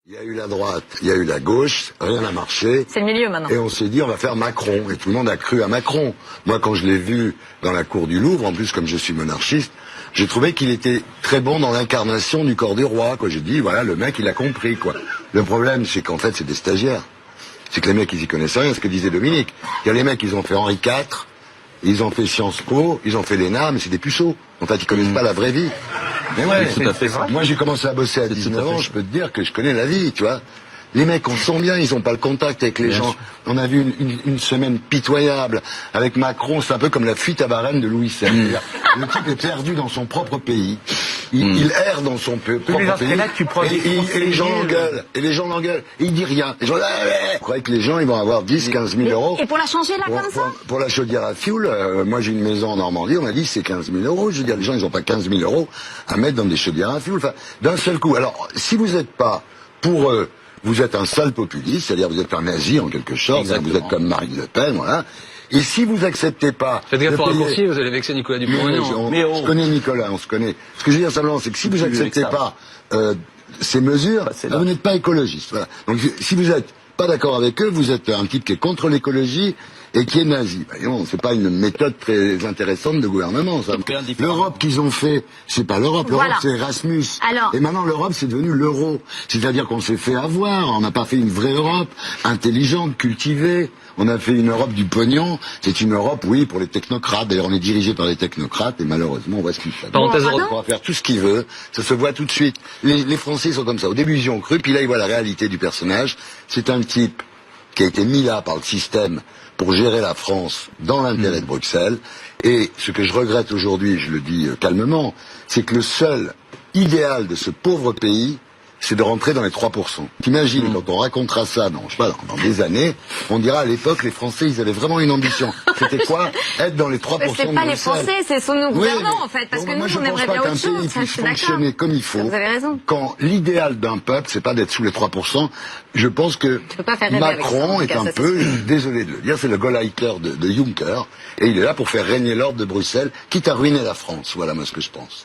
Il y a eu la droite, il y a eu la gauche, rien n'a marché. C'est le milieu maintenant. Et on s'est dit on va faire Macron. Et tout le monde a cru à Macron. Moi quand je l'ai vu dans la cour du Louvre, en plus comme je suis monarchiste, j'ai trouvé qu'il était très bon dans l'incarnation du corps du roi. J'ai dit voilà, le mec il a compris quoi. Le problème c'est qu'en fait c'est des stagiaires. C'est que les mecs ils y connaissent rien, ce que disait Dominique. Il y a les mecs ils ont fait Henri IV, ils ont fait Sciences Po, ils ont fait l'ENA, mais c'est des puceaux. En fait ils connaissent pas la vraie vie. Mais ouais, tout à fait vrai. Moi j'ai commencé à bosser à 19 ans, je peux te dire que je connais la vie, tu vois. Les mecs, on sent bien, ils ont pas le contact avec les gens. On a vu une semaine pitoyable avec Macron, c'est un peu comme la fuite à Varennes de Louis XVI. Le type est perdu dans son propre pays. Il erre dans son propre pays. Là, tu prends et les gens l'engueulent. Et les gens l'engueulent. Et il dit rien. Les gens, je croyais que les gens, ils vont avoir 10, 15 000 euros. Et pour la changer là comme ça Pour la chaudière à fioul, moi j'ai une maison en Normandie, on m'a dit c'est 15 000 euros. Je veux dire, les gens, ils ont pas 15 000 euros à mettre dans des chaudières à fioul. Enfin, d'un seul coup. Alors, si vous n'êtes pas pour eux, vous êtes un sale populiste, c'est-à-dire vous êtes un nazi en quelque sorte, vous êtes comme Marine Le Pen, voilà. Et si vous acceptez pas... Faites gaffe au raccourci, vous allez vexer Nicolas Dupont-Aignan. On se connaît Nicolas, on se connaît. Ce que je veux dire simplement, c'est que si vous acceptez pas ces mesures, vous n'êtes pas écologiste. Voilà. Donc si vous êtes pas d'accord avec eux, vous êtes un type qui est contre l'écologie et qui est nazi. C'est pas une méthode très intéressante de gouvernement, ça. L'Europe qu'ils ont fait, c'est pas l'Europe. L'Europe, c'est Erasmus. Alors... Et maintenant, l'Europe, c'est devenu l'euro. C'est-à-dire qu'on s'est fait avoir. On n'a pas fait une vraie Europe, intelligente, cultivée. On a fait une Europe du pognon. C'est une Europe, oui, pour les technocrates. D'ailleurs, on est dirigé par les technocrates et malheureusement, on voit ce qu'ils font. On pourra faire tout ce qu'il veut. Ça se voit tout de suite. Les Français sont comme ça. Au début, ils y ont cru. Puis là, ils voient la réalité du personnage. C'est un type qui a été mis là par le système pour gérer la France dans l'intérêt de Bruxelles. Et ce que je regrette aujourd'hui, je le dis calmement, c'est que le seul idéal de ce pauvre pays, c'est de rentrer dans les 3%. T'imagines, quand on racontera ça dans, je sais pas, dans des années, on dira à l'époque, les Français, ils avaient vraiment une ambition. C'était quoi? Être dans les 3% de Bruxelles. C'est pas les Français, c'est son gouvernant, en fait. Parce que nous, on aimerait bien autre chose. Je pense pas qu'un pays puisse fonctionner comme il faut. Vous avez raison. Quand l'idéal d'un peuple, c'est pas d'être sous les 3%. Je pense que Macron est un peu, désolé de le dire, c'est le Gauleiter de Juncker. Et il est là pour faire régner l'ordre de Bruxelles, quitte à ruiner la France. Voilà, moi, ce que je pense.